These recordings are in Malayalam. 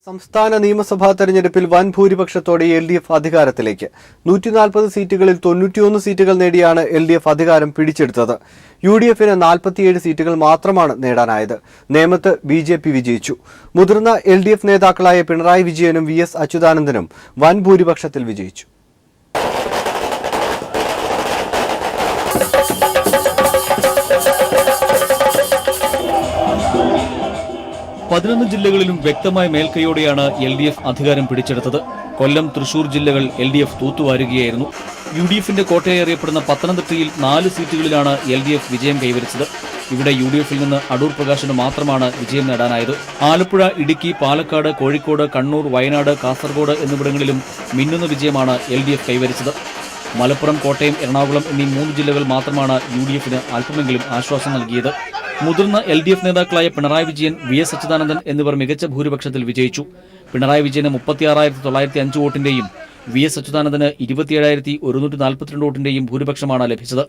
സംസ്ഥാന നിയമസഭാ തെരഞ്ഞെടുപ്പിൽ വൻ ഭൂരിപക്ഷത്തോടെ LDF അധികാരത്തിലേക്ക് 140 സീറ്റുകളിൽ 91 സീറ്റുകൾ നേടിയാണ് LDF അധികാരം പിടിച്ചെടുത്തത്. UDFന് 47 സീറ്റുകൾ മാത്രമാണ് നേടാനായത്. നേമത്ത് BJP വിജയിച്ചു. മുതിർന്ന LDF നേതാക്കളായ പിണറായി വിജയനും VS അച്യുതാനന്ദനും വൻ ഭൂരിപക്ഷത്തിൽ വിജയിച്ചു. പതിനൊന്ന് ജില്ലകളിലും വ്യക്തമായ മേൽക്കൈയോടെയാണ് LDF അധികാരം പിടിച്ചെടുത്തത്. കൊല്ലം, തൃശൂർ ജില്ലകൾ LDF തൂത്തുവാരുകയായിരുന്നു. UDFന്റെ കോട്ടയായി അറിയപ്പെടുന്ന പത്തനംതിട്ടയിൽ 4 സീറ്റുകളിലാണ് LDF വിജയം കൈവരിച്ചത്. ഇവിടെ UDFൽ നിന്ന് അടൂർ പ്രകാശിന് മാത്രമാണ് വിജയം നേടാനായത്. ആലപ്പുഴ, ഇടുക്കി, പാലക്കാട്, കോഴിക്കോട്, കണ്ണൂർ, വയനാട്, കാസർഗോഡ് എന്നിവിടങ്ങളിലും മിന്നുന്ന വിജയമാണ് LDF കൈവരിച്ചത്. മലപ്പുറം, കോട്ടയം, എറണാകുളം എന്നീ 3 ജില്ലകൾ മാത്രമാണ് UDFന് അല്പമെങ്കിലും ആശ്വാസം നൽകിയത്. മുതിർന്ന LDF നേതാക്കളായ പിണറായി വിജയൻ, VS അച്യുതാനന്ദൻ എന്നിവർ മികച്ച ഭൂരിപക്ഷത്തിൽ വിജയിച്ചു. പിണറായി വിജയന് 36,905 വോട്ടിന്റെയും VS അച്യുതാനന്ദന് 27,142 വോട്ടിന്റെയും ഭൂരിപക്ഷമാണ് ലഭിച്ചത്.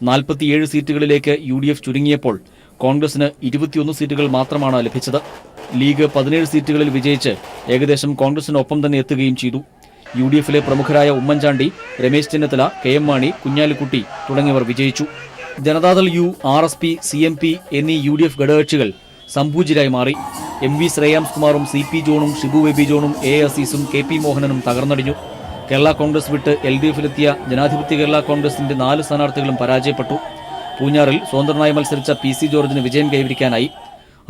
47 സീറ്റുകളിലേക്ക് UDF ചുരുങ്ങിയപ്പോൾ കോൺഗ്രസിന് 21 സീറ്റുകൾ മാത്രമാണ് ലഭിച്ചത്. ലീഗ് 17 സീറ്റുകളിൽ വിജയിച്ച് ഏകദേശം കോൺഗ്രസിനൊപ്പം തന്നെ എത്തുകയും ചെയ്തു. UDFലെ പ്രമുഖരായ ഉമ്മൻചാണ്ടി, രമേശ് ചെന്നിത്തല, KM മാണി, കുഞ്ഞാലിക്കുട്ടി തുടങ്ങിയവർ വിജയിച്ചു. ജനതാദൾ U, RSP, CMP എന്നീ UDF ഘടകകക്ഷികൾ സംഭൂജിരായി മാറി. MV ശ്രേയാംസ്കുമാറും CP ജോണും, ഷിബു ബേബി ജോണും, A അസീസും, KP മോഹനനും തകർന്നടിഞ്ഞു. കേരള കോൺഗ്രസ് വിട്ട് LDFിലെത്തിയ ജനാധിപത്യ കേരള കോൺഗ്രസിന്റെ 4 സ്ഥാനാർത്ഥികളും പരാജയപ്പെട്ടു. പൂഞ്ഞാറിൽ സ്വതന്ത്രനായി മത്സരിച്ച PC ജോർജിന് വിജയം കൈവരിക്കാനായി.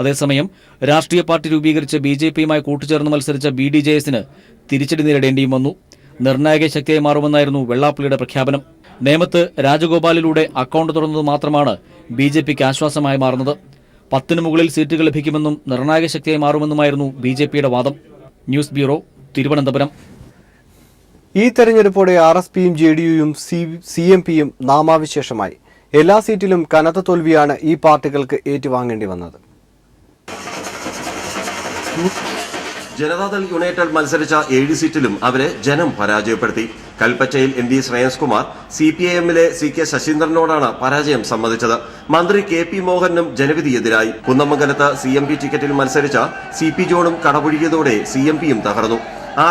അതേസമയം രാഷ്ട്രീയ പാർട്ടി രൂപീകരിച്ച് BJPയുമായി കൂട്ടുചേർന്ന് മത്സരിച്ച BDJSന് തിരിച്ചടി നേരിടേണ്ടിയും വന്നു. നിർണായക ശക്തിയായി മാറുമെന്നായിരുന്നു വെള്ളാപ്പള്ളിയുടെ പ്രഖ്യാപനം. നേമത്ത് രാജഗോപാലിലൂടെ അക്കൗണ്ട് തുറന്നത് മാത്രമാണ് BJPക്ക് ആശ്വാസമായി മാറുന്നത്. 10-ന് മുകളിൽ സീറ്റുകൾ ലഭിക്കുമെന്നും നിർണായക ശക്തിയായി മാറുമെന്നുമായിരുന്നു BJPയുടെ വാദം. News bureau, Thiruvananthapuram. ഈ തെരഞ്ഞെടുപ്പോടെ RSPയും JDUയും CMPയും നാമാവിശേഷമായി. എല്ലാ സീറ്റിലും കനത്ത തോൽവിയാണ് ഈ പാർട്ടികൾക്ക് ഏറ്റുവാങ്ങേണ്ടി വന്നത്. ജനതാദൾ യുണൈറ്റഡ് മത്സരിച്ച 7 സീറ്റിലും അവരെ ജനം പരാജയപ്പെടുത്തി. കൽപ്പറ്റയിൽ MV ശ്രേയാംസ്കുമാർ CPIMലെ CK ശശീന്ദ്രനോടാണ് പരാജയം സമ്മതിച്ചത്. മന്ത്രി KP മോഹനും ജനവിധി എതിരായി. കുന്നമംഗലത്ത് CMP ടിക്കറ്റിൽ മത്സരിച്ച CP ജോണും കടപുഴകിയതോടെ CMPയും തകർന്നു.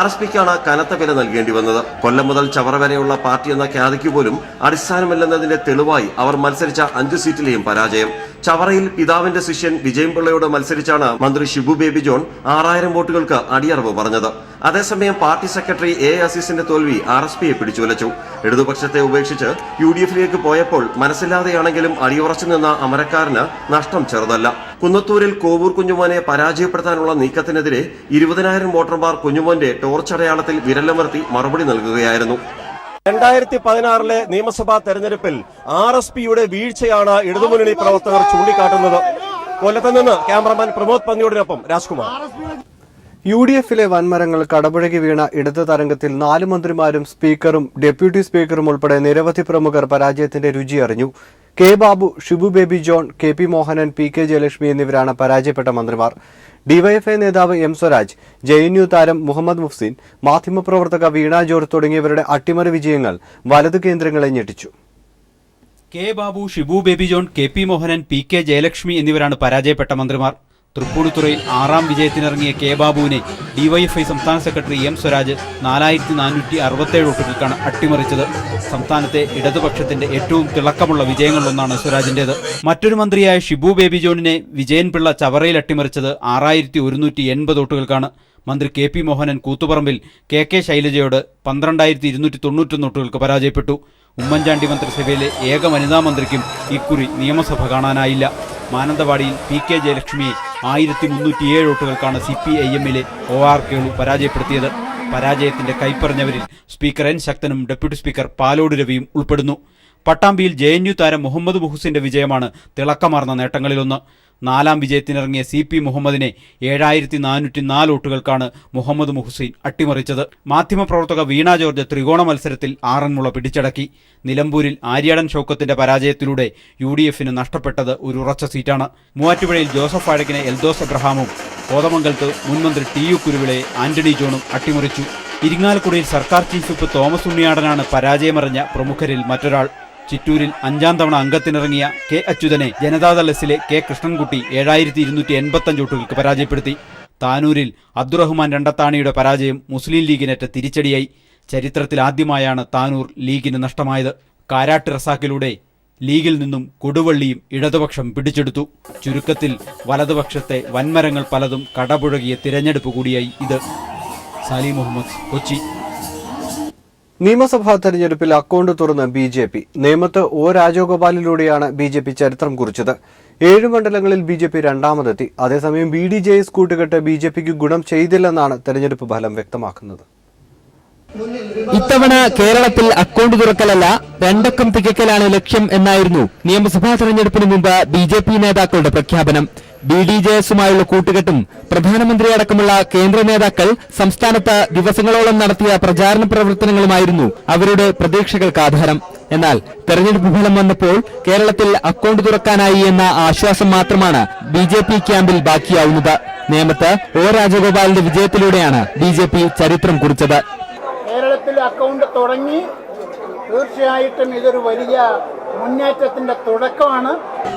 RSPക്കാണ് കനത്ത വില നൽകേണ്ടി വന്നത്. കൊല്ലം മുതൽ ചവറ വരെയുള്ള പാർട്ടി എന്ന ഖ്യാതിക്ക് പോലും അടിസ്ഥാനമില്ലെന്നതിന്റെ തെളിവായി അവർ മത്സരിച്ച 5 സീറ്റിലെയും പരാജയം. ചവറയിൽ പിതാവിന്റെ ശിഷ്യൻ വിജയൻപിള്ളയോട് മത്സരിച്ചാണ് മന്ത്രി ഷിബു ബേബി ജോൺ 6000 വോട്ടുകൾക്ക് അടിയറവ് പറഞ്ഞത്. അതേസമയം പാർട്ടി സെക്രട്ടറി A അസീസിന്റെ തോൽവി RSPയെ പിടിച്ചുലച്ചു. ഇടതുപക്ഷത്തെ ഉപേക്ഷിച്ച് UDFിലേക്ക് പോയപ്പോൾ മനസ്സില്ലാതെയാണെങ്കിലും അടിയുറച്ചു നിന്ന അമരക്കാരന് നഷ്ടം ചെറുതല്ല. കുന്നത്തൂരിൽ കോവൂർ കുഞ്ഞുമോനെ പരാജയപ്പെടുത്താനുള്ള നീക്കത്തിനെതിരെ 20,000 വോട്ടർമാർ കുഞ്ഞുമോന്റെ ടോർച്ചടയാളത്തിൽ വിരലമർത്തി മറുപടി നൽകുകയായിരുന്നു. 2016 നിയമസഭാ തെരഞ്ഞെടുപ്പിൽ RSPയുടെ വീഴ്ചയാണ് ഇടതുമുന്നണി പ്രവർത്തകർ ചൂണ്ടിക്കാട്ടുന്നത്. കൊല്ലത്ത് നിന്ന് ക്യാമറമാൻ പ്രമോദ് പന്നിയോടിനൊപ്പം രാജ്കുമാർ. UDFിലെ വൻമരങ്ങൾ കടപുഴകി വീണ ഇടത് തരംഗത്തിൽ 4 മന്ത്രിമാരും സ്പീക്കറും ഡെപ്യൂട്ടി സ്പീക്കറും ഉൾപ്പെടെ നിരവധി പ്രമുഖർ പരാജയത്തിന്റെ രുചി അറിഞ്ഞു. K Babu, Shibu baby John, KP Mohanan, PK Jayalakshmi എന്നിവരാണ് പരാജയപ്പെട്ട മന്ത്രിമാർ. DYFI നേതാവ് M സ്വരാജ്, JNU താരം മുഹമ്മദ് മുഫ്സിൻ, മാധ്യമപ്രവർത്തക വീണ ജോർജ് തുടങ്ങിയവരുടെ അട്ടിമറി വിജയങ്ങൾ വലതു കേന്ദ്രങ്ങളെ ഞെട്ടിച്ചു. K Babu, Shibu baby John, KP Mohanan, PK Jayalakshmi എന്നിവരാണ് പരാജയപ്പെട്ട മന്ത്രിമാർ. തൃപ്പൂണിത്തുറയിൽ 6ാം വിജയത്തിനിറങ്ങിയ K ബാബുവിനെ DYFI സംസ്ഥാന സെക്രട്ടറി M സ്വരാജ് 4467 വോട്ടുകൾക്കാണ് അട്ടിമറിച്ചത്. സംസ്ഥാനത്തെ ഇടതുപക്ഷത്തിന്റെ ഏറ്റവും തിളക്കമുള്ള വിജയങ്ങളിലൊന്നാണ് സ്വരാജിന്റേത്. മറ്റൊരു മന്ത്രിയായ ഷിബു ബേബി ജോണിനെ വിജയൻപിള്ള ചവറയിൽ അട്ടിമറിച്ചത് 6180 വോട്ടുകൾക്കാണ്. മന്ത്രി KP മോഹനൻ കൂത്തുപറമ്പിൽ KK ശൈലജയോട് 12291 വോട്ടുകൾക്ക് പരാജയപ്പെട്ടു. ഉമ്മൻചാണ്ടി മന്ത്രിസഭയിലെ ഏക വനിതാ മന്ത്രിക്കും ഇക്കുറി നിയമസഭ കാണാനായില്ല. മാനന്തവാടിയിൽ PK ജയലക്ഷ്മിയെ 1307 വോട്ടുകൾക്കാണ് CPIMലെ OR കേളു പരാജയപ്പെടുത്തിയത്. പരാജയത്തിന്റെ കൈപ്പറഞ്ഞവരിൽ സ്പീക്കർ N ശക്തനും ഡെപ്യൂട്ടി സ്പീക്കർ പാലോട് രവിയും ഉൾപ്പെടുന്നു. പട്ടാമ്പിയിൽ JNU താരം മുഹമ്മദ് മുഹസിന്റെ വിജയമാണ് തിളക്കമാർന്ന നേട്ടങ്ങളിലൊന്ന്. 4ാം വിജയത്തിനിറങ്ങിയ CP മുഹമ്മദിനെ 7404 വോട്ടുകൾക്കാണ് മുഹമ്മദ് മുഹസിൻ അട്ടിമറിച്ചത്. മാധ്യമപ്രവർത്തക വീണ ജോർജ് ത്രികോണ മത്സരത്തിൽ ആറന്മുള പിടിച്ചടക്കി. നിലമ്പൂരിൽ ആര്യാടൻ ഷൗക്കത്തിന്റെ പരാജയത്തിലൂടെ UDFന് നഷ്ടപ്പെട്ടത് ഒരു ഉറച്ച സീറ്റാണ്. മൂവാറ്റുപുഴയിൽ ജോസഫ് വാഴക്കിനെ എൽദോസ് എബ്രഹാമും, കോതമംഗലത്ത് മുൻമന്ത്രി TU കുരുവിളയെ ആന്റണി ജോണും അട്ടിമറിച്ചു. ഇരിങ്ങാലക്കുടയിൽ സർക്കാർ ചീഫ് വിപ്പ് തോമസ് ഉണ്ണിയാടനാണ് പരാജയമറിഞ്ഞ പ്രമുഖരിൽ മറ്റൊരാൾ. ചിറ്റൂരിൽ 5ാം തവണ അംഗത്തിനിറങ്ങിയ K അച്യുതനെ ജനതാദൾ എസിലെ K കൃഷ്ണൻകുട്ടി 7285 വോട്ടുകൾക്ക് പരാജയപ്പെടുത്തി. താനൂരിൽ അബ്ദുറഹ്മാൻ രണ്ടത്താണിയുടെ പരാജയം മുസ്ലിം ലീഗിനേറ്റ തിരിച്ചടിയായി. ചരിത്രത്തിലാദ്യമായാണ് താനൂർ ലീഗിന് നഷ്ടമായത്. കാരാട്ട് റസാക്കിലൂടെ ലീഗിൽ നിന്നും കൊടുവള്ളിയും ഇടതുപക്ഷം പിടിച്ചെടുത്തു. ചുരുക്കത്തിൽ വലതുപക്ഷത്തെ വൻമരങ്ങൾ പലതും കടപുഴകിയ തിരഞ്ഞെടുപ്പ് കൂടിയായി ഇത്. സാലി മുഹമ്മദ്, കൊച്ചി. നിയമസഭാ തെരഞ്ഞെടുപ്പിൽ അക്കൗണ്ട് തുറന്ന് BJP. നേമത്ത് O രാജഗോപാലിലൂടെയാണ് BJP ചരിത്രം കുറിച്ചത്. 7 മണ്ഡലങ്ങളിൽ BJP രണ്ടാമതെത്തി. അതേസമയം BDJS കൂട്ടുകെട്ട് BJPക്ക് ഗുണം ചെയ്തില്ലെന്നാണ് തെരഞ്ഞെടുപ്പ് ഫലം വ്യക്തമാക്കുന്നത്. ഇത്തവണ കേരളത്തിൽ അക്കൗണ്ട് തുറക്കലല്ല, രണ്ടക്കം തികക്കലാണ് ലക്ഷ്യം എന്നായിരുന്നു നിയമസഭാ തെരഞ്ഞെടുപ്പിന് മുമ്പ് BJP നേതാക്കളുടെ പ്രഖ്യാപനം. BDJSുമായുള്ള കൂട്ടുകെട്ടും പ്രധാനമന്ത്രി അടക്കമുള്ള കേന്ദ്ര നേതാക്കൾ സംസ്ഥാനത്ത് ദിവസങ്ങളോളം നടത്തിയ പ്രചാരണ പ്രവർത്തനങ്ങളുമായിരുന്നു അവരുടെ പ്രതീക്ഷകൾക്ക് ആധാരം. എന്നാൽ തെരഞ്ഞെടുപ്പ് ഫലം വന്നപ്പോൾ കേരളത്തിൽ അക്കൗണ്ട് തുറക്കാനായി എന്ന ആശ്വാസം മാത്രമാണ് BJP ക്യാമ്പിൽ ബാക്കിയാവുന്നത്. നേമത്ത് O രാജഗോപാലിന്റെ വിജയത്തിലൂടെയാണ് BJP ചരിത്രം കുറിച്ചത്. കേരളത്തിൽ അക്കൗണ്ട് തുടങ്ങി, തീർച്ചയായിട്ടും ഇതൊരു വലിയ മുന്നേറ്റത്തിന്റെ തുടക്കമാണ്.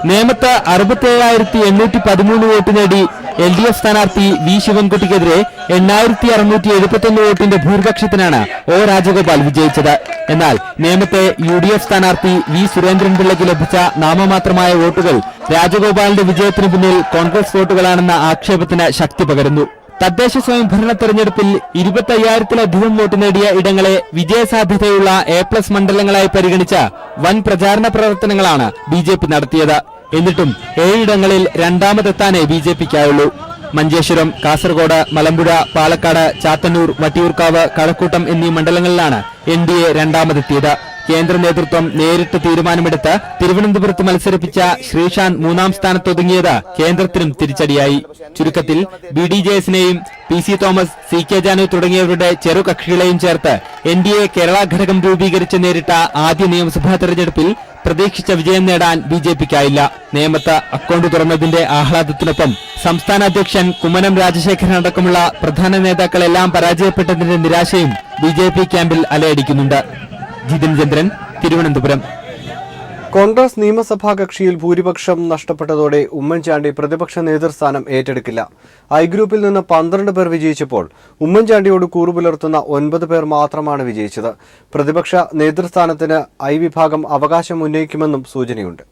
നേമത്ത് 67,813 വോട്ട് നേടി LDF സ്ഥാനാർത്ഥി V ശിവൻകുട്ടിക്കെതിരെ 8,671 വോട്ടിന്റെ ഭൂരിപക്ഷത്തിനാണ് O രാജഗോപാൽ വിജയിച്ചത്. എന്നാൽ നേമത്തെ UDF സ്ഥാനാർത്ഥി V സുരേന്ദ്രൻപിള്ളയ്ക്ക് ലഭിച്ച നാമമാത്രമായ വോട്ടുകൾ രാജഗോപാലിന്റെ വിജയത്തിന് പിന്നിൽ കോൺഗ്രസ് വോട്ടുകളാണെന്ന ആക്ഷേപത്തിന് ശക്തി പകരുന്നു. തദ്ദേശ സ്വയംഭരണ തെരഞ്ഞെടുപ്പിൽ 25,000-ലധികം വോട്ട് നേടിയ ഇടങ്ങളെ വിജയസാധ്യതയുള്ള A+ മണ്ഡലങ്ങളായി പരിഗണിച്ച വൻ പ്രചാരണ പ്രവർത്തനങ്ങളാണ് BJP നടത്തിയത്. എന്നിട്ടും 7 ഇടങ്ങളിൽ രണ്ടാമതെത്താനേ BJPക്കായുള്ളൂ. മഞ്ചേശ്വരം, കാസർഗോഡ്, മലമ്പുഴ, പാലക്കാട്, ചാത്തന്നൂർ, വട്ടിയൂർക്കാവ്, കഴക്കൂട്ടം എന്നീ മണ്ഡലങ്ങളിലാണ് NDA രണ്ടാമതെത്തിയത്. കേന്ദ്ര നേതൃത്വം നേരിട്ട് തീരുമാനമെടുത്ത് തിരുവനന്തപുരത്ത് മത്സരിപ്പിച്ച ശ്രീശാന്ത് 3ാം സ്ഥാനത്തൊതുങ്ങിയത് കേന്ദ്രത്തിനും തിരിച്ചടിയായി. ചുരുക്കത്തിൽ BDJSനെയും PC തോമസ്, CK ജാനു തുടങ്ങിയവരുടെ ചെറുകക്ഷികളെയും ചേർത്ത് NDA കേരള ഘടകം രൂപീകരിച്ച് നേരിട്ട ആദ്യ നിയമസഭാ തെരഞ്ഞെടുപ്പിൽ പ്രതീക്ഷിച്ച വിജയം നേടാൻ BJPക്കായില്ല. നേമത്ത് അക്കൗണ്ട് തുറന്നതിന്റെ ആഹ്ലാദത്തിനൊപ്പം സംസ്ഥാന അധ്യക്ഷൻ കുമ്മനം രാജശേഖരൻ അടക്കമുള്ള പ്രധാന നേതാക്കളെല്ലാം പരാജയപ്പെട്ടതിന്റെ നിരാശയും BJP ക്യാമ്പിൽ അലയടിക്കുന്നുണ്ട്. ജിതിൻ ചന്ദ്രൻ, തിരുവനന്തപുരം. കോൺഗ്രസ് നിയമസഭാ കക്ഷിയിൽ ഭൂരിപക്ഷം നഷ്ടപ്പെട്ടതോടെ ഉമ്മൻചാണ്ടി പ്രതിപക്ഷ നേതൃസ്ഥാനം ഏറ്റെടുക്കില്ല. ഐ ഗ്രൂപ്പിൽ നിന്ന് 12 പേർ വിജയിച്ചപ്പോൾ ഉമ്മൻചാണ്ടിയോട് കൂറുപുലർത്തുന്ന 9 പേർ മാത്രമാണ് വിജയിച്ചത്. പ്രതിപക്ഷ നേതൃസ്ഥാനത്തിന് ഐ വിഭാഗം അവകാശം ഉന്നയിക്കുമെന്നും സൂചനയുണ്ട്.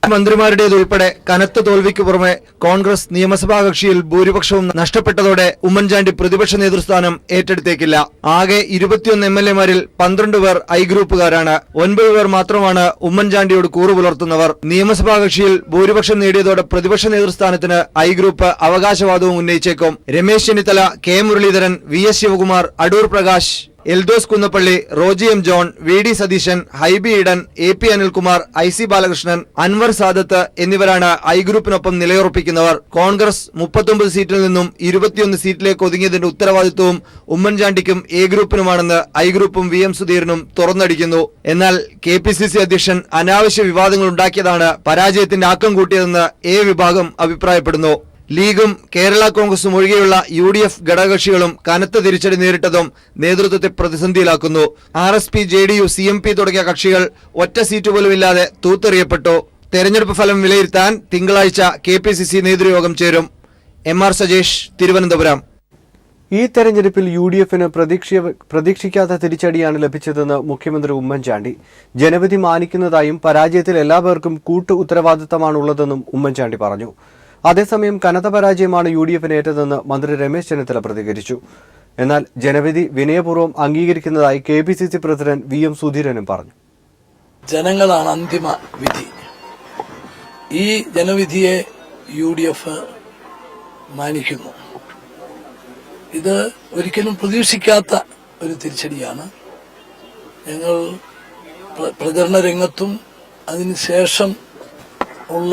മന്ത്രിമാരുടേതുൾപ്പെടെ കനത്ത തോൽവിക്ക് പുറമെ കോൺഗ്രസ് നിയമസഭാ കക്ഷിയിൽ ഭൂരിപക്ഷവും നഷ്ടപ്പെട്ടതോടെ ഉമ്മൻചാണ്ടി പ്രതിപക്ഷ നേതൃസ്ഥാനം ഏറ്റെടുത്തേക്കില്ല. ആകെ 21 MLA-മാരിൽ 12 പേർ ഐ ഗ്രൂപ്പുകാരാണ്. 9 പേർ മാത്രമാണ് ഉമ്മൻചാണ്ടിയോട് കൂറുപുലർത്തുന്നവർ. നിയമസഭാ കക്ഷിയിൽ ഭൂരിപക്ഷം നേടിയതോടെ പ്രതിപക്ഷ നേതൃസ്ഥാനത്തിന് ഐ ഗ്രൂപ്പ് അവകാശവാദവും ഉന്നയിച്ചേക്കും. Ramesh Chennithala, K Muraleedharan, VS Sivakumar, Adoor Prakash, Eldhose Kunnappilly, Roji M John, VD Satheesan, Hibi Eden, AP Anilkumar, IC Balakrishnan, Anwar Sadath എന്നിവരാണ് ഐ ഗ്രൂപ്പിനൊപ്പം നിലയുറപ്പിക്കുന്നവർ. കോൺഗ്രസ് 39 സീറ്റിൽ നിന്നും 21 സീറ്റിലേക്ക് ഒതുങ്ങിയതിന്റെ ഉത്തരവാദിത്വവും ഉമ്മൻചാണ്ടിക്കും എ ഗ്രൂപ്പിനുമാണെന്ന് ഐ ഗ്രൂപ്പും VM സുധീരനും തുറന്നടിക്കുന്നു. എന്നാൽ KPCC അധ്യക്ഷൻ അനാവശ്യ വിവാദങ്ങൾ ഉണ്ടാക്കിയതാണ് പരാജയത്തിന്റെ ആക്കം കൂട്ടിയതെന്ന് എ വിഭാഗം അഭിപ്രായപ്പെടുന്നു. ലീഗും കേരള കോൺഗ്രസും ഒഴികെയുള്ള UDF ഘടകകക്ഷികളും കനത്ത തിരിച്ചടി നേരിട്ടതും നേതൃത്വത്തെ പ്രതിസന്ധിയിലാക്കുന്നു. RSP, JDU, CMP തുടങ്ങിയ കക്ഷികൾ ഒറ്റ സീറ്റ് പോലുമില്ലാതെ തൂത്തെറിയപ്പെട്ടു. തെരഞ്ഞെടുപ്പ് ഫലം വിലയിരുത്താൻ തിങ്കളാഴ്ച KPCC നേതൃയോഗം ചേരും. MR സജേഷ്, തിരുവനന്തപുരം. ഈ തെരഞ്ഞെടുപ്പിൽ UDFന് പ്രതീക്ഷിക്കാത്ത തിരിച്ചടിയാണ് ലഭിച്ചതെന്ന് മുഖ്യമന്ത്രി ഉമ്മൻചാണ്ടി. ജനവിധി മാനിക്കുന്നതായും പരാജയത്തിൽ എല്ലാവർക്കും കൂട്ടു ഉത്തരവാദിത്തമാണുള്ളതെന്നും ഉമ്മൻചാണ്ടി പറഞ്ഞു. അതേസമയം കനത്ത പരാജയമാണ് UDFന് ഏറ്റതെന്ന് മന്ത്രി രമേശ് ചെന്നിത്തല പ്രതികരിച്ചു. എന്നാൽ ജനവിധി വിനയപൂർവ്വം അംഗീകരിക്കുന്നതായി KPCC പ്രസിഡന്റ് VM സുധീരനും പറഞ്ഞു. ജനങ്ങളാണ് അന്തിമ വിധി. ഈ ജനവിധിയെ UDF മാനിക്കുന്നു. ഇത് ഒരിക്കലും പ്രതീക്ഷിക്കാത്ത ഒരു തിരിച്ചടിയാണ്. ഞങ്ങൾ പ്രചരണ രംഗത്തും അതിനുശേഷം ഉള്ള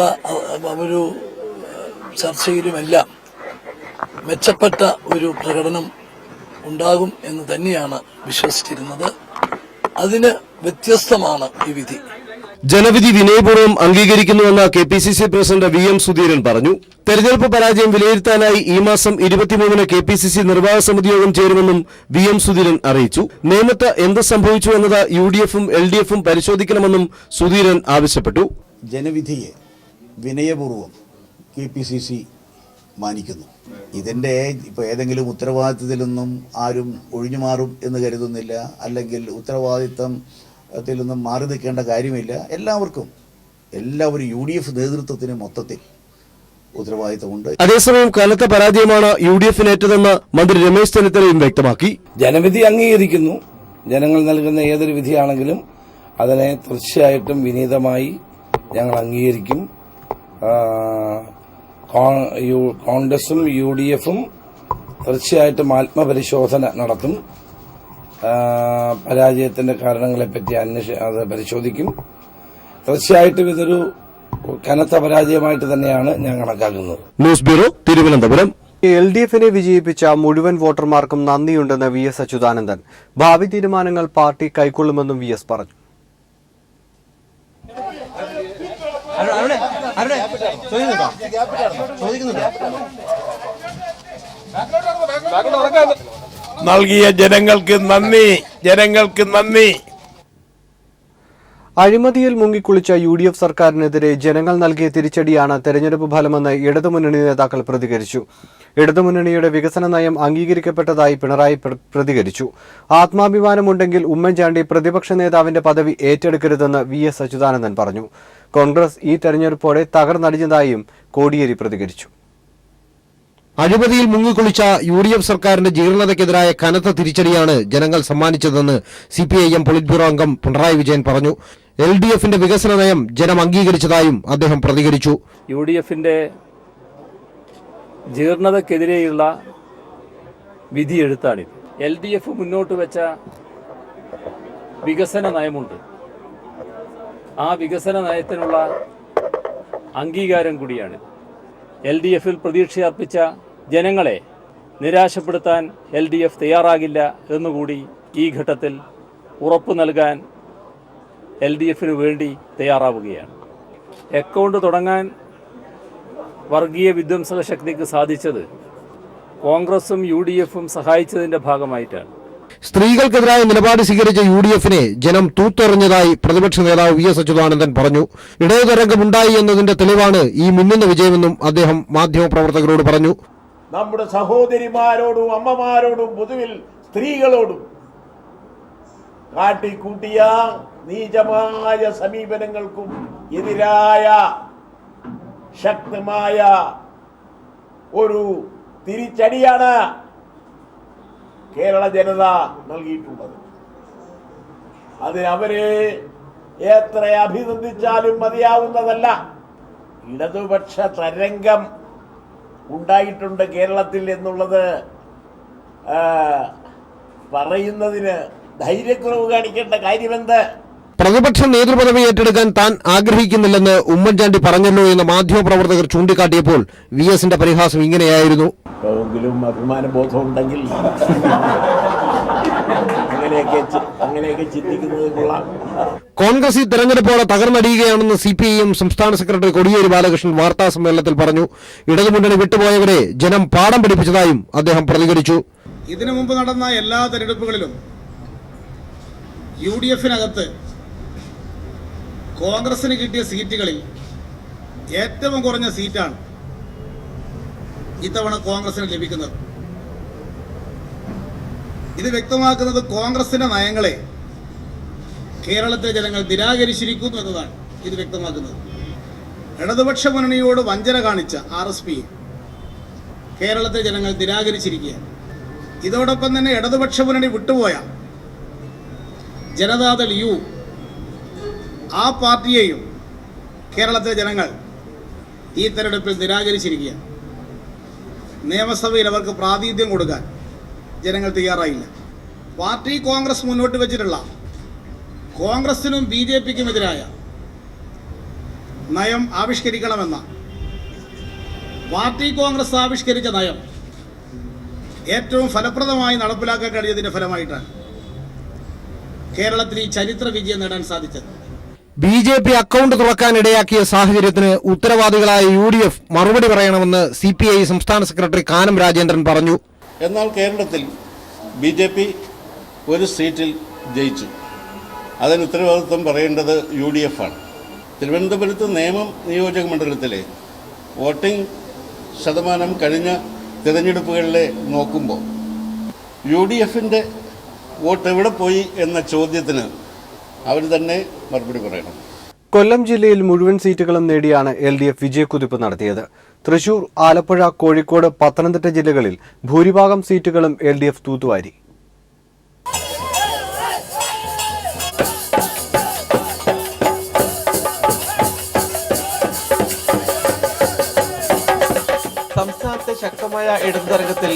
ഒരു ചർച്ചയിലുമെല്ലാം മെച്ചപ്പെട്ട ഒരു പ്രകടനം ഉണ്ടാകും എന്ന് തന്നെയാണ് വിശ്വസിച്ചിരുന്നത്. അതിന് വ്യത്യസ്തമാണ് ഈ വിധി. ജനവിധി വിനയപൂർവ്വം അംഗീകരിക്കുന്നുവെന്ന് KPCC പ്രസിഡന്റ് VM സുധീരൻ പറഞ്ഞു. തെരഞ്ഞെടുപ്പ് പരാജയം വിലയിരുത്താനായി ഈ മാസം 23-ന് KPCC നിർവാഹക സമിതി യോഗം ചേരുമെന്നും VM സുധീരൻ അറിയിച്ചു. നേമത്ത് എന്ത് സംഭവിച്ചു എന്നത് UDFും LDFും പരിശോധിക്കണമെന്നും സുധീരൻ ആവശ്യപ്പെട്ടു. ജനവിധിയെ വിനയപൂർവ്വം KPCC മാനിക്കുന്നു. ഇതിൻ്റെ ഇപ്പോൾ ഏതെങ്കിലും ഉത്തരവാദിത്തത്തിൽ നിന്നും ആരും ഒഴിഞ്ഞു മാറും എന്ന് കരുതുന്നില്ല, അല്ലെങ്കിൽ ഉത്തരവാദിത്തത്തിൽ നിന്നും മാറി നിൽക്കേണ്ട കാര്യമില്ല. എല്ലാവരും UDF നേതൃത്വത്തിന് മൊത്തത്തിൽ ഉത്തരവാദിത്തമുണ്ട്. അതേസമയം കനത്ത പരാജയമാണ് UDFിനേറ്റതെന്ന് മന്ത്രി രമേശ് ചെന്നിത്തലയും വ്യക്തമാക്കി. ജനവിധി അംഗീകരിക്കുന്നു. ജനങ്ങൾ നൽകുന്ന ഏതൊരു വിധിയാണെങ്കിലും അതിനെ തീർച്ചയായിട്ടും വിനീതമായി ഞങ്ങൾ അംഗീകരിക്കും. കോൺഗ്രസും UDFും തീർച്ചയായിട്ടും ആത്മപരിശോധന നടത്തും. പരാജയത്തിന്റെ കാരണങ്ങളെപ്പറ്റി അത് പരിശോധിക്കും. തീർച്ചയായിട്ടും ഇതൊരു കനത്ത പരാജയമായിട്ട് തന്നെയാണ് ഞാൻ കണക്കാക്കുന്നത്. News bureau, Thiruvananthapuram. LDFിനെ വിജയിപ്പിച്ച മുഴുവൻ വോട്ടർമാർക്കും നന്ദിയുണ്ടെന്ന് VS അച്യുതാനന്ദൻ. ഭാവി തീരുമാനങ്ങൾ പാർട്ടി കൈക്കൊള്ളുമെന്നും VS പറഞ്ഞു. നൽകിയ ജനങ്ങൾക്ക് നന്ദി. അഴിമതിയിൽ മുങ്ങിക്കുളിച്ച UDF സർക്കാരിനെതിരെ ജനങ്ങൾ നൽകിയ തിരിച്ചടിയാണ് തെരഞ്ഞെടുപ്പ് ഫലമെന്ന് ഇടതുമുന്നണി നേതാക്കൾ പ്രതികരിച്ചു. ഇടതുമുന്നണിയുടെ വികസന നയം അംഗീകരിക്കപ്പെട്ടതായി പിണറായി പ്രതികരിച്ചു. ആത്മാഭിമാനമുണ്ടെങ്കിൽ ഉമ്മൻചാണ്ടി പ്രതിപക്ഷ നേതാവിന്റെ പദവി ഏറ്റെടുക്കരുതെന്ന് VS അച്യുതാനന്ദൻ പറഞ്ഞു. കോൺഗ്രസ് ഈ തെരഞ്ഞെടുപ്പോടെ തകർന്നടിഞ്ഞതായും കോടിയേരി പ്രതികരിച്ചു. അഴിമതിയിൽ മുങ്ങിക്കുളിച്ച UDF സർക്കാരിന്റെ ജീർണതയ്ക്കെതിരായ കനത്ത തിരിച്ചടിയാണ് ജനങ്ങൾ സമ്മാനിച്ചതെന്ന് CPIM പൊളിറ്റ് ബ്യൂറോ അംഗം പിണറായി വിജയൻ പറഞ്ഞു. LDFിന്റെ വികസന നയം ജനം അംഗീകരിച്ചതായും അദ്ദേഹം പ്രതികരിച്ചു. UDFിന്റെ ജീർണതയ്ക്കെതിരെയുള്ള വിധിയെഴുത്താണിത്. LDF മുന്നോട്ട് വെച്ച വികസന നയമുണ്ട്. ആ വികസന നയത്തിനുള്ള അംഗീകാരം കൂടിയാണ്. LDFിൽ പ്രതീക്ഷയർപ്പിച്ച ജനങ്ങളെ നിരാശപ്പെടുത്താൻ LDF തയ്യാറാകില്ല എന്നുകൂടി ഈ ഘട്ടത്തിൽ ഉറപ്പു നൽകാൻ LDFിനു വേണ്ടി തയ്യാറാവുകയാണ്. അക്കൗണ്ട് തുടങ്ങാൻ വർഗീയ വിധ്വംസക ശക്തിക്ക് സാധിച്ചത് കോൺഗ്രസും UDFും സഹായിച്ചതിന്റെ ഭാഗമായിട്ടാണ്. സ്ത്രീകൾക്കെതിരായ നിലപാട് സ്വീകരിച്ച UDFിനെ ജനം തൂത്തെറിഞ്ഞതായി പ്രതിപക്ഷ നേതാവ് VS അച്യുതാനന്ദൻ പറഞ്ഞു. ഇടതുതരംഗമുണ്ടായി എന്നതിന്റെ തെളിവാണ് ഈ മിന്നുന്ന വിജയമെന്നും അദ്ദേഹം മാധ്യമപ്രവർത്തകരോട് പറഞ്ഞു. നമ്മുടെ സഹോദരിമാരോടും അമ്മമാരോടും പൊതുവിൽ സ്ത്രീകളോടും കാട്ടിക്കൂട്ടിയ നീചമായ സമീപനങ്ങൾക്കും എതിരായ ശക്തമായ ഒരു തിരിച്ചടിയാണ് കേരള ജനത നൽകിയിട്ടുള്ളത്. അതിനവരെ എത്ര അഭിനന്ദിച്ചാലും മതിയാവുന്നതല്ല. ഇടതുപക്ഷ തരംഗം ഉണ്ടായിട്ടുണ്ട് കേരളത്തിൽ എന്നുള്ളത് പറയുന്നതിന് ധൈര്യക്കുറവ് കാണിക്കേണ്ട കാര്യമെന്ത്? പ്രതിപക്ഷ നേതൃപദവി ഏറ്റെടുക്കാൻ താൻ ആഗ്രഹിക്കുന്നില്ലെന്ന് ഉമ്മൻചാണ്ടി പറഞ്ഞല്ലോ എന്ന് മാധ്യമപ്രവർത്തകർ ചൂണ്ടിക്കാട്ടിയപ്പോൾ VSന്റെ പരിഹാസം ഇങ്ങനെയായിരുന്നു. എങ്കിലും അഭിമാനബോധം ഉണ്ടെങ്കിൽ അങ്ങനെയൊക്കെ ചിന്തിക്കുന്നത് കൊള്ളാം. കോൺഗ്രസ് ഈ തെരഞ്ഞെടുപ്പോടെ തകർന്നടിയുകയാണെന്ന് CPIM സംസ്ഥാന സെക്രട്ടറി കോടിയേരി ബാലകൃഷ്ണൻ വാർത്താ സമ്മേളനത്തിൽ പറഞ്ഞു. ഇടതുമുന്നണി വിട്ടുപോയവരെ ജനം പാഠം പഠിപ്പിച്ചതായും അദ്ദേഹം പ്രതികരിച്ചു. ഇതിനു മുമ്പ് നടന്ന എല്ലാ തെരഞ്ഞെടുപ്പുകളിലും UDFിനകത്ത് കോൺഗ്രസിന് കിട്ടിയ സീറ്റുകളിൽ ഏറ്റവും കുറഞ്ഞ സീറ്റാണ് ഇത്തവണ കോൺഗ്രസിന് ലഭിക്കുന്നത്. ഇത് വ്യക്തമാക്കുന്നത് കോൺഗ്രസിന്റെ നയങ്ങളെ കേരളത്തിലെ ജനങ്ങൾ നിരാകരിച്ചിരിക്കുന്നു എന്നതാണ് ഇത് വ്യക്തമാക്കുന്നത്. ഇടതുപക്ഷ മുന്നണിയോട് വഞ്ചന കാണിച്ച RSP കേരളത്തിലെ ജനങ്ങൾ നിരാകരിച്ചിരിക്കുകയാണ്. ഇതോടൊപ്പം തന്നെ ഇടതുപക്ഷ മുന്നണി വിട്ടുപോയ ജനതാദൾ U ആ പാർട്ടിയെയും കേരളത്തിലെ ജനങ്ങൾ ഈ തെരഞ്ഞെടുപ്പിൽ നിരാകരിച്ചിരിക്കുകയാണ്. നിയമസഭയിൽ അവർക്ക് പ്രാതിനിധ്യം കൊടുക്കാൻ ജനങ്ങൾ തയ്യാറായില്ല. പാർട്ടി കോൺഗ്രസ് മുന്നോട്ട് വെച്ചിട്ടുള്ള കോൺഗ്രസിനും BJPക്കും എതിരായ നയം ആവിഷ്കരിക്കണമെന്ന പാർട്ടി കോൺഗ്രസ് ആവിഷ്കരിച്ച നയം ഏറ്റവും ഫലപ്രദമായി നടപ്പിലാക്കാൻ കഴിയുന്നതിന്റെ ഫലമായിട്ടാണ് കേരളത്തിൽ ഈ ചരിത്ര വിജയം നേടാൻ സാധിച്ചത്. BJP അക്കൗണ്ട് തുറക്കാൻ ഇടയാക്കിയ സാഹചര്യത്തിന് ഉത്തരവാദികളായ UDF മറുപടി പറയണമെന്ന് CPI സംസ്ഥാന സെക്രട്ടറി കാനം രാജേന്ദ്രൻ പറഞ്ഞു. എന്നാൽ കേരളത്തിൽ BJP ഒരു സീറ്റിൽ ജയിച്ചു. അതിന് ഉത്തരവാദിത്വം പറയേണ്ടത് UDF ആണ്. തിരുവനന്തപുരത്ത് നേമം നിയോജക മണ്ഡലത്തിലെ വോട്ടിംഗ് ശതമാനം കഴിഞ്ഞ തിരഞ്ഞെടുപ്പുകളിലെ നോക്കുമ്പോൾ UDFന്റെ വോട്ട് എവിടെ പോയി എന്ന ചോദ്യത്തിന് അവർ തന്നെ മറുപടി പറയണം. കൊല്ലം ജില്ലയിൽ മുഴുവൻ സീറ്റുകളും നേടിയാണ് LDF വിജയക്കുതിപ്പ് നടത്തിയത്. തൃശൂർ, ആലപ്പുഴ, കോഴിക്കോട്, പത്തനംതിട്ട ജില്ലകളിൽ ഭൂരിഭാഗം സീറ്റുകളും LDF തൂത്തുവാരി. സംസ്ഥാനത്തെ ശക്തമായ ഇടതുതരംഗത്തിൽ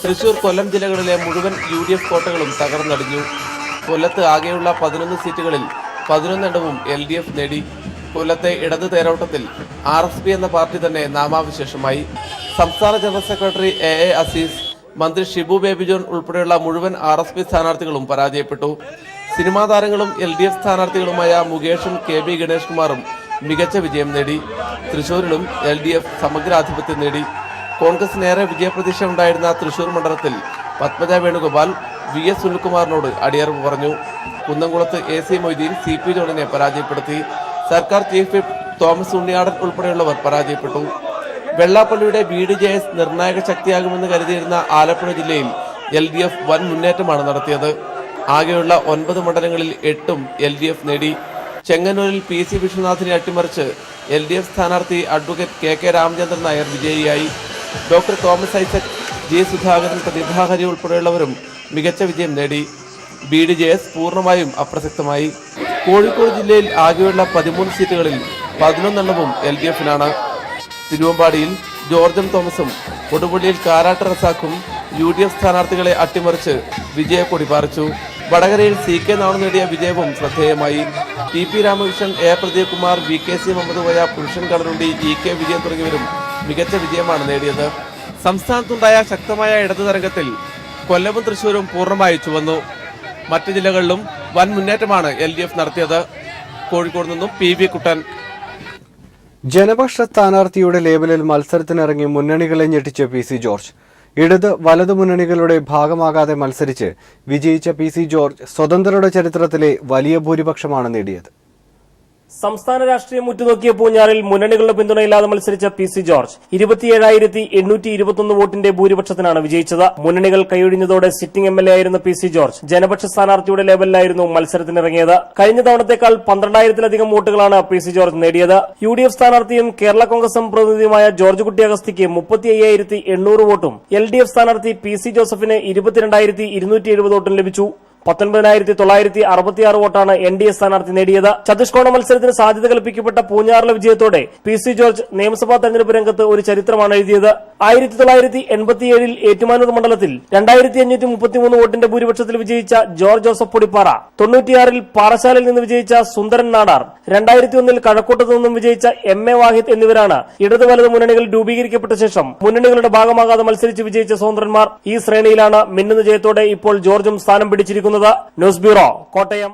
തൃശൂർ, കൊല്ലം ജില്ലകളിലെ മുഴുവൻ UDF കോട്ടകളും തകർന്നടിഞ്ഞു. കൊല്ലത്ത് ആകെയുള്ള 11 സീറ്റുകളിൽ 11 LDF നേടി. കൊല്ലത്തെ ഇടത് തേരോട്ടത്തിൽ RSP എന്ന പാർട്ടി തന്നെ നാമാവിശേഷമായി. സംസ്ഥാന ജനറൽ സെക്രട്ടറി AA അസീസ്, മന്ത്രി ഷിബു ബേബി ജോൺ ഉൾപ്പെടെയുള്ള മുഴുവൻ RSP സ്ഥാനാർത്ഥികളും പരാജയപ്പെട്ടു. സിനിമാ താരങ്ങളും LDF സ്ഥാനാർത്ഥികളുമായ മുകേഷും KB ഗണേഷ് കുമാറും മികച്ച വിജയം നേടി. തൃശൂരിലും LDF സമഗ്രാധിപത്യം നേടി. കോൺഗ്രസിനേറെ വിജയപ്രതീക്ഷ ഉണ്ടായിരുന്ന തൃശൂർ മണ്ഡലത്തിൽ പത്മജ വേണുഗോപാൽ VS സുനിൽകുമാറിനോട് അടിയറവ് പറഞ്ഞു. കുന്നംകുളത്ത് AC മൊയ്തീൻ CP ജോണിനെ പരാജയപ്പെടുത്തി. സർക്കാർ ചീഫ് വിപ്പ് തോമസ് ഉണ്ണിയാടൻ ഉൾപ്പെടെയുള്ളവർ പരാജയപ്പെട്ടു. വെള്ളാപ്പള്ളിയുടെ BDJS നിർണായക ശക്തിയാകുമെന്ന് കരുതിയിരുന്ന ആലപ്പുഴ ജില്ലയിൽ LDF വൻ മുന്നേറ്റമാണ് നടത്തിയത്. ആകെയുള്ള 9 മണ്ഡലങ്ങളിൽ 8ഉം LDF നേടി. ചെങ്ങന്നൂരിൽ PC വിശ്വനാഥിനെ അട്ടിമറിച്ച് LDF സ്ഥാനാർത്ഥി അഡ്വക്കേറ്റ് KK രാമചന്ദ്രൻ നായർ വിജയിയായി. ഡോക്ടർ തോമസ് ഐസക്, G സുധാകരൻ, പ്രതിഭാഹരി ഉൾപ്പെടെയുള്ളവരും മികച്ച വിജയം നേടി. BDJS പൂർണ്ണമായും അപ്രസക്തമായി. കോഴിക്കോട് ജില്ലയിൽ ആകെയുള്ള 13 സീറ്റുകളിൽ 11 LDFനാണ്. തിരുവമ്പാടിയിൽ ജോർജ് M തോമസും കൊടുപള്ളിയിൽ കാരാട്ട് റസാഖും UDF സ്ഥാനാർത്ഥികളെ അട്ടിമറിച്ച് വിജയക്കൊടി പാറിച്ചു. വടകരയിൽ CK നാണു നേടിയ വിജയവും ശ്രദ്ധേയമായി. TP Ramakrishnan, A Pradeep Kumar, VKC Muhammad Koya, പുരുഷൻ കളറുണ്ടി, EK വിജയൻ തുടങ്ങിയവരും മികച്ച വിജയമാണ് നേടിയത്. സംസ്ഥാനത്തുണ്ടായ ശക്തമായ ഇടതുതരംഗത്തിൽ കൊല്ലവും തൃശൂരും പൂർണ്ണമായി ചുവന്നു. മറ്റ് ജില്ലകളിലും വൻ മുന്നേറ്റമാണ് LDF നടത്തിയത്. കോഴിക്കോട് നിന്നും PV കുട്ടൻ. ജനപക്ഷ സ്ഥാനാർത്ഥിയുടെ ലേബലിൽ മത്സരത്തിനിറങ്ങി മുന്നണികളെ ഞെട്ടിച്ച PC ജോർജ്. ഇടത് വലതു മുന്നണികളുടെ ഭാഗമാകാതെ മത്സരിച്ച് വിജയിച്ച PC ജോർജ് സ്വതന്ത്രരുടെ ചരിത്രത്തിലെ വലിയ ഭൂരിപക്ഷമാണ് നേടിയത്. സംസ്ഥാന രാഷ്ട്രീയം ഉറ്റുനോക്കിയ പൂഞ്ഞാറിൽ മുന്നണികളുടെ പിന്തുണയില്ലാതെ മത്സരിച്ച PC ജോർജ് 27,821 വോട്ടിന്റെ ഭൂരിപക്ഷത്തിനാണ് വിജയിച്ചത്. മുന്നണികൾ കൈയൊഴിഞ്ഞതോടെ സിറ്റിംഗ് MLA ആയിരുന്ന PC ജോർജ് ജനപക്ഷ സ്ഥാനാർത്ഥിയുടെ ലേബലിലായിരുന്നു മത്സരത്തിനിറങ്ങിയത്. കഴിഞ്ഞ തവണത്തേക്കാൾ 12,000-ലധികം വോട്ടുകളാണ് PC ജോർജ് നേടിയത്. UDF സ്ഥാനാർത്ഥിയും കേരള കോൺഗ്രസ് പ്രതിനിധിയുമായ ജോർജ് കുട്ടി അഗസ്തിക്ക് 35,800 വോട്ടും LDF സ്ഥാനാർത്ഥി PC ജോസഫിന് 22,270 വോട്ടും ലഭിച്ചു. 19,966 വോട്ടാണ് NDA സ്ഥാനാർത്ഥി നേടിയത്. ചതുഷ്കോണ മത്സരത്തിന് സാധ്യത കൽപ്പിക്കപ്പെട്ട പൂഞ്ഞാറിലെ വിജയത്തോടെ PC ജോർജ് നിയമസഭാ തെരഞ്ഞെടുപ്പ് രംഗത്ത് ഒരു ചരിത്രമാണ് എഴുതിയത്. 1987 ഏറ്റുമാനൂർ മണ്ഡലത്തിൽ 2,533 വോട്ടിന്റെ ഭൂരിപക്ഷത്തിൽ വിജയിച്ച ജോർജ് ജോസഫ് പൊടിപ്പാറ, 96 പാറശാലയിൽ നിന്ന് വിജയിച്ച സുന്ദരൻ നാടാർ, 2001 കഴക്കൂട്ടത്തു നിന്നും വിജയിച്ച MA വാഹിദ് എന്നിവരാണ് ഇടത് വലത് മുന്നണികൾ രൂപീകരിക്കപ്പെട്ട ശേഷം മുന്നണികളുടെ ഭാഗമാകാതെ മത്സരിച്ച് വിജയിച്ച സ്വതന്ത്രന്മാർ. ഈ ശ്രേണിയിലാണ് മിന്നുന്ന ജയത്തോടെ ഇപ്പോൾ ജോർജും സ്ഥാനം പിടിച്ചിരിക്കുന്നത്. News bureau, Kottayam.